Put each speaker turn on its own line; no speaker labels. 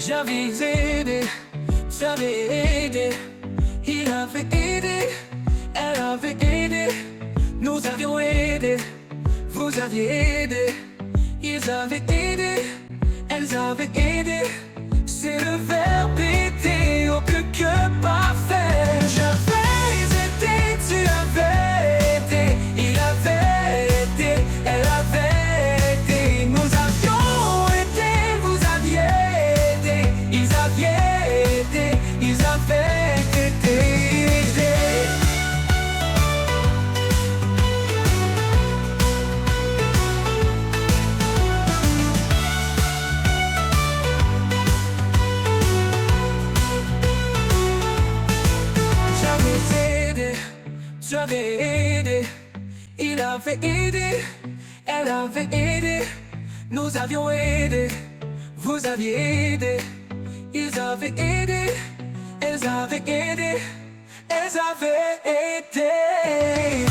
J'avais aidé, j'avais aidé, il avait aidé, elle avait aidé, nous avions aidé, vous aviez aidé, ils avaient aidé, elles avaient aidé. C'est le verbe aider au plus que parfait. J'avais aidé, tu avais aidé, il avait aidé, elle avait aidé, nous avions aidé, vous aviez aidé, ils avaient aidé, ils avaient aidé. J'avais aidé, il avait aidé, elle avait aidé, nous avions aidé, vous aviez aidé, ils avaient aidé, elles avaient aidé, elles avaient aidé.